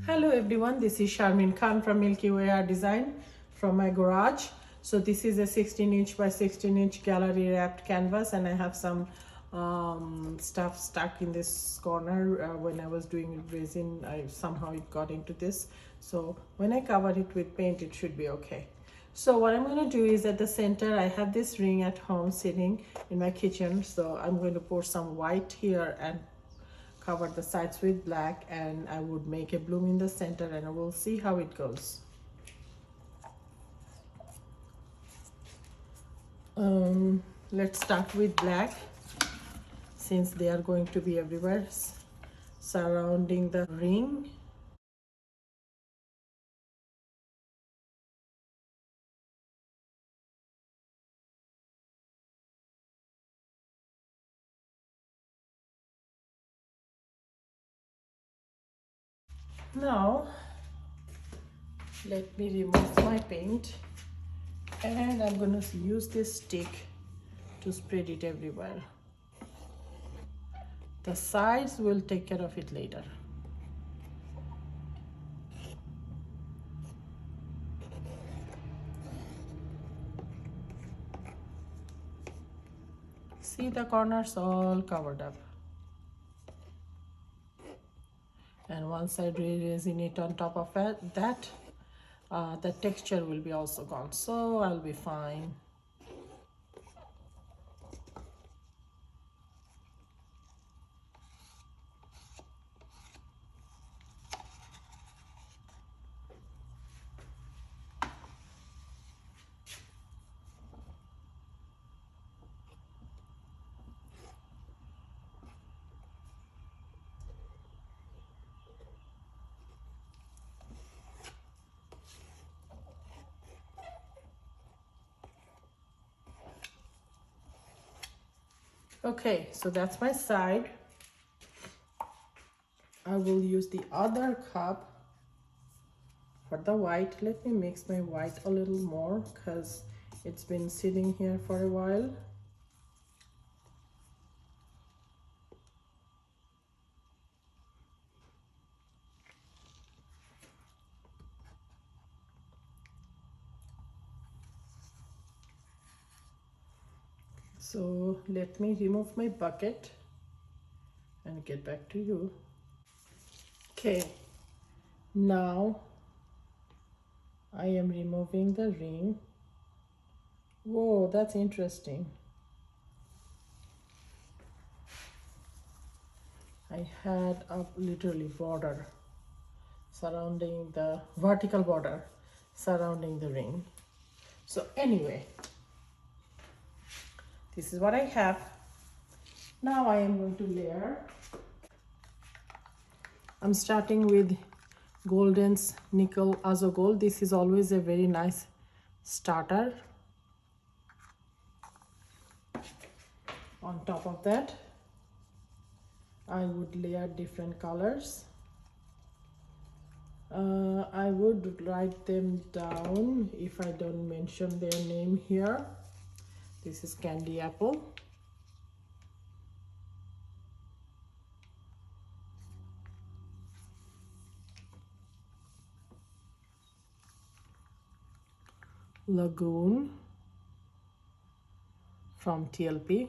Hello everyone, this is Sharmin Khan from Milky Way Art Design from my garage. So this is a 16-inch by 16-inch gallery wrapped canvas, and I have some stuff stuck in this corner. When I was doing resin, somehow it got into this. So when I cover it with paint, it should be okay. So what I'm going to do is, at the center I have this ring at home sitting in my kitchen. So I'm going to pour some white here and cover the sides with black, and I would make a bloom in the center, and I will see how it goes. Let's start with black, since they are going to be everywhere surrounding the ring. Now let me remove my paint, and I'm going to use this stick to spread it everywhere. The sides will take care of it later. See, the corners all covered up. And once I resin it on top of that, the texture will be also gone, so I'll be fine. Okay, so that's my side. I will use the other cup for the white. Let me mix my white a little more, because it's been sitting here for a while. So let me remove my bucket and get back to you. Okay, now I am removing the ring. Whoa, that's interesting. I had a literally border surrounding the vertical border surrounding the ring. So anyway, this is what I have. Now I am going to layer. I'm starting with Golden's Nickel Azo Gold. This is always a very nice starter. On top of that, I would layer different colors. I would write them down if I don't mention their name here. This is Candy Apple. Lagoon from TLP.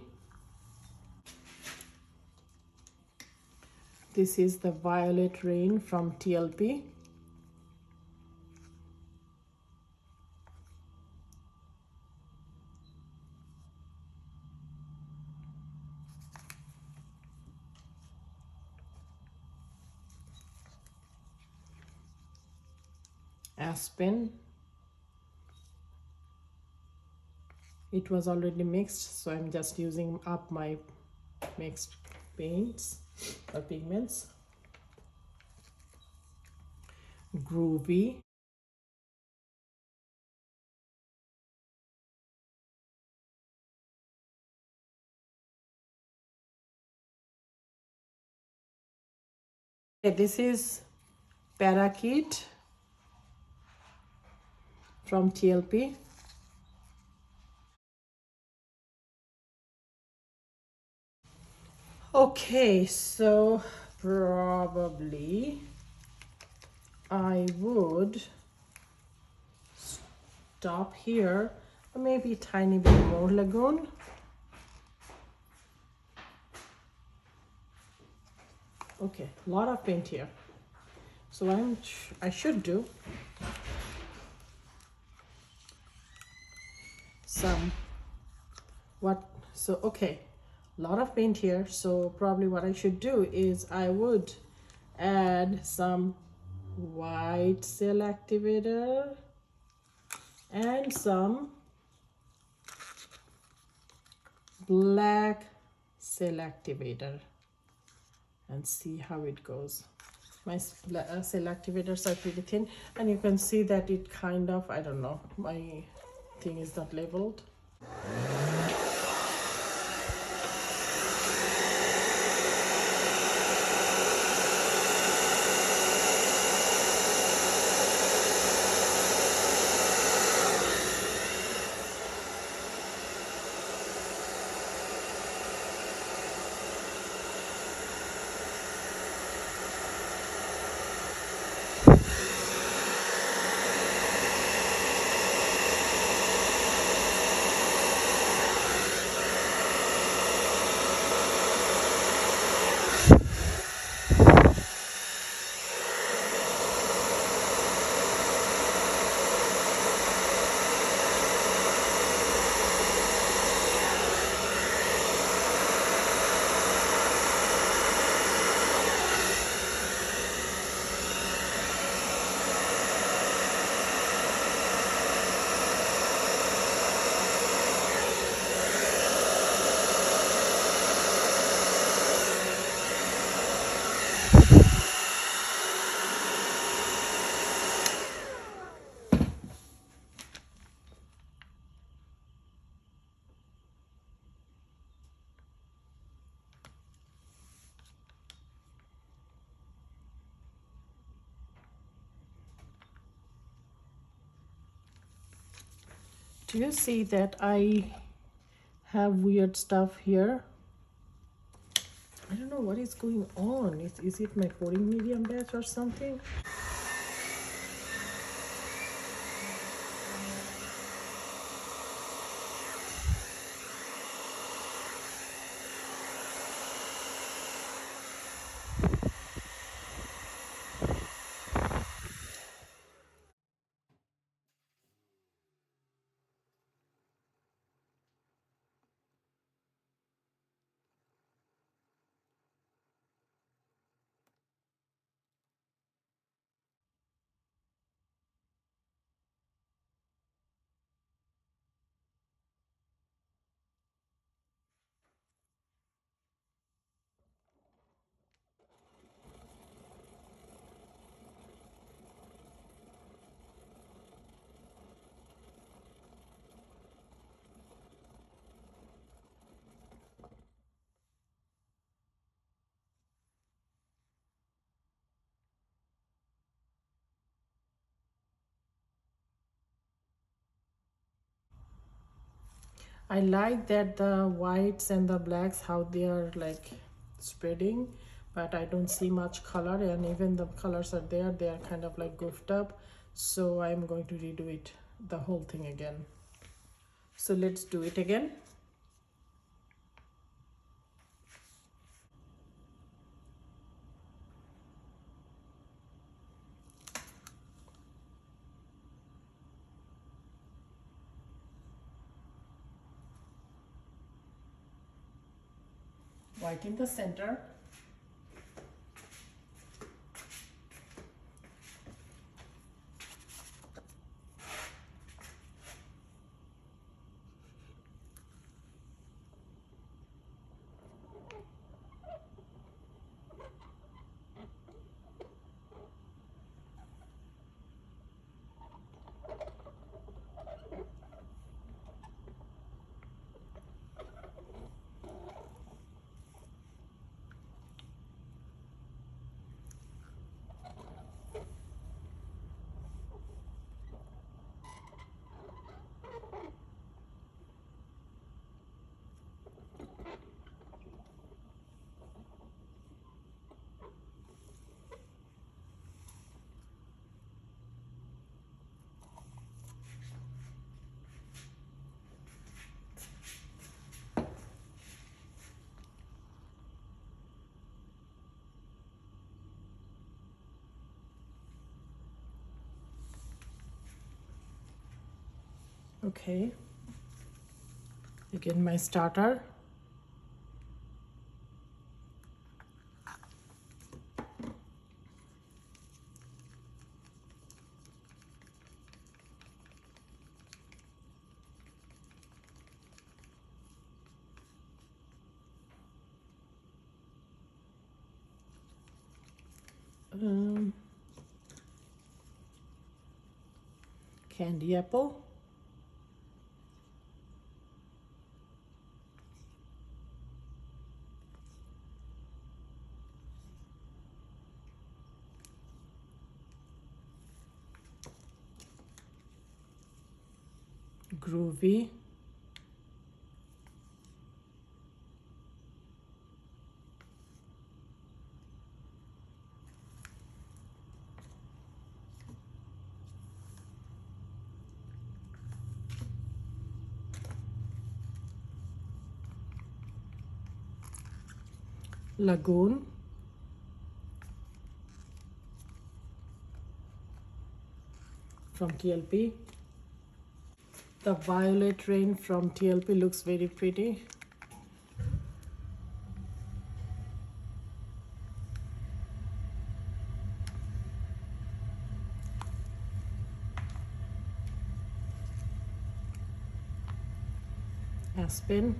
This is the Violet Rain from TLP. Aspen. It was already mixed, so I'm just using up my mixed paints or pigments. Groovy. Okay, this is Parakeet from TLP. Okay, so probably I would stop here, or maybe a tiny bit more lagoon. Okay, a lot of paint here. So I should do some okay, a lot of paint here. So probably what I should do is I would add some white cell activator and some black cell activator and see how it goes. My cell activators are pretty thin, and you can see that it kind of, I don't know, my thing is not labeled. Do you see that I have weird stuff here? I don't know what is going on. Is it my pouring medium batch or something? I like that the whites and the blacks, how they are like spreading, but I don't see much color, and even the colors are there, they are kind of like goofed up. So I'm going to redo it, the whole thing again. So let's do it again. White in the center. Okay, again my starter. Candy apple. Groovy. Lagoon. From TLP. The violet rain from TLP looks very pretty. Aspen.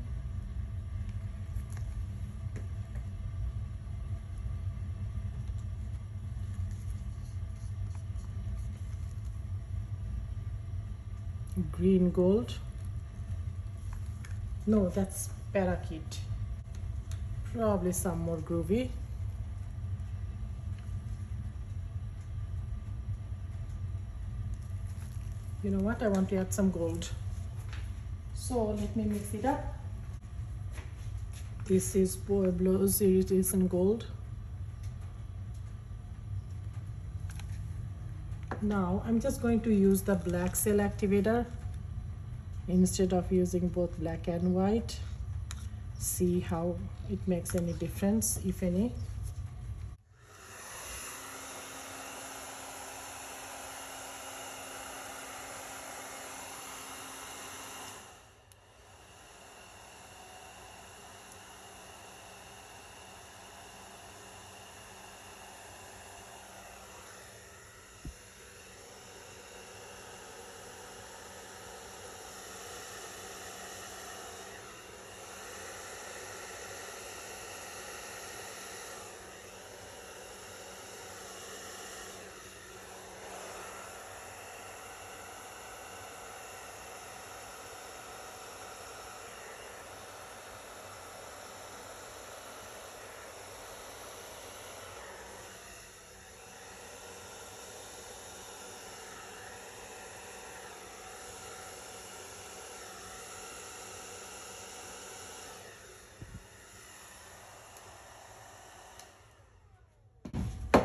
Green gold. No, that's parakeet. Probably some more groovy. You know what? I want to add some gold. So let me mix it up. This is Pueblo's Iridescent Gold. Now I'm just going to use the black cell activator instead of using both black and white. See how it makes any difference, if any.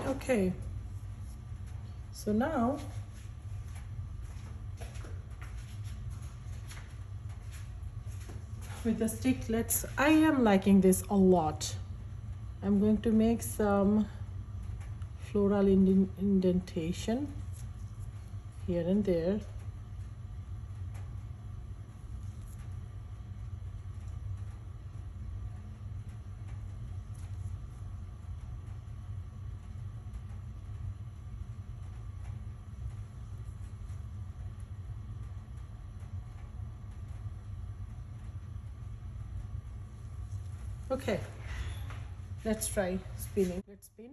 Okay, so now with the stick, I am liking this a lot. I'm going to make some floral indentation here and there. Okay, let's try spinning. Let's spin.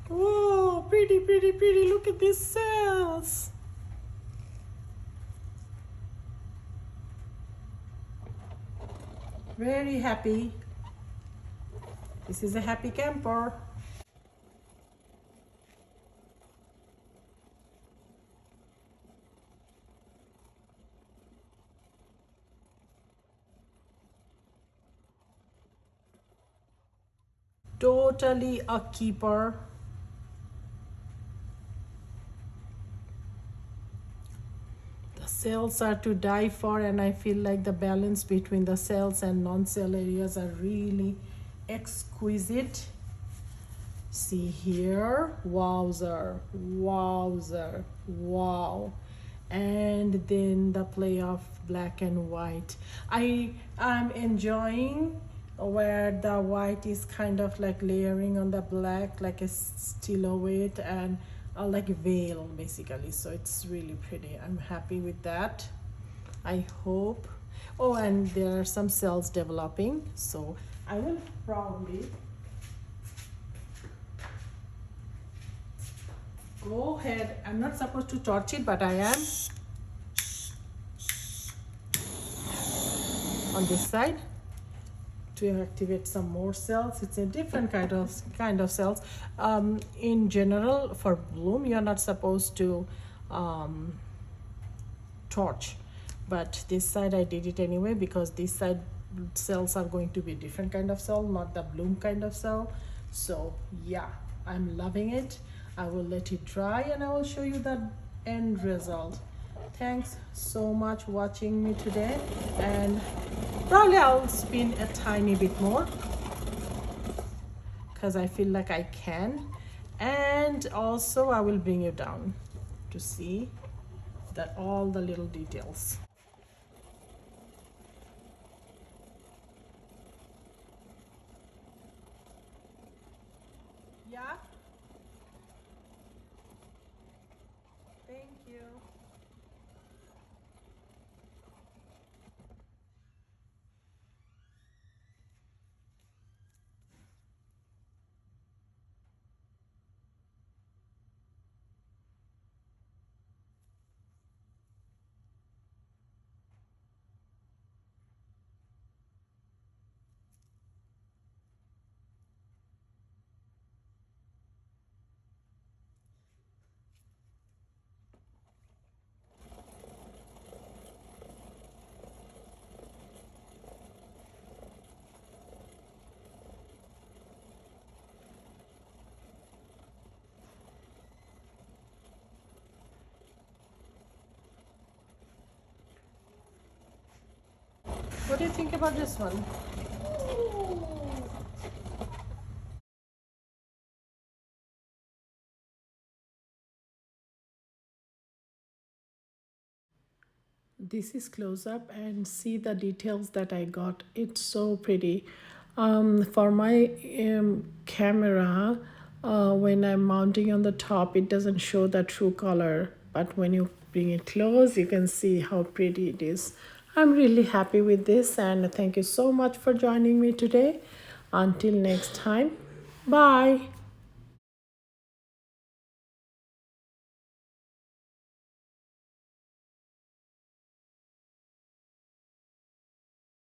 Whoa, pretty, pretty, pretty. Look at these cells. Very happy. This is a happy camper. Totally a keeper. The cells are to die for, and I feel like the balance between the cells and non-cell areas are really exquisite. See here, wowzer, wowzer, wow. And then the play of black and white. I am enjoying where the white is kind of like layering on the black like a silhouette and like a veil basically, so it's really pretty. I'm happy with that. I hope. Oh, and there are some cells developing, so I will probably go ahead. I'm not supposed to torch it, but I am on this side to activate some more cells. It's a different kind of cells. In general, for bloom, you're not supposed to torch, but this side I did it anyway because this side cells are going to be different kind of cell, not the bloom kind of cell. So yeah, I'm loving it. I will let it dry and I will show you the end result. Thanks so much watching me today, and probably I'll spin a tiny bit more because I feel like I can, and also I will bring you down to see that all the little details. Yeah, thank you. What do you think about this one? This is close up and see the details that I got. It's so pretty. For my camera, when I'm mounting on the top, it doesn't show the true color, but when you bring it close, you can see how pretty it is. I'm really happy with this, and thank you so much for joining me today. Until next time, bye.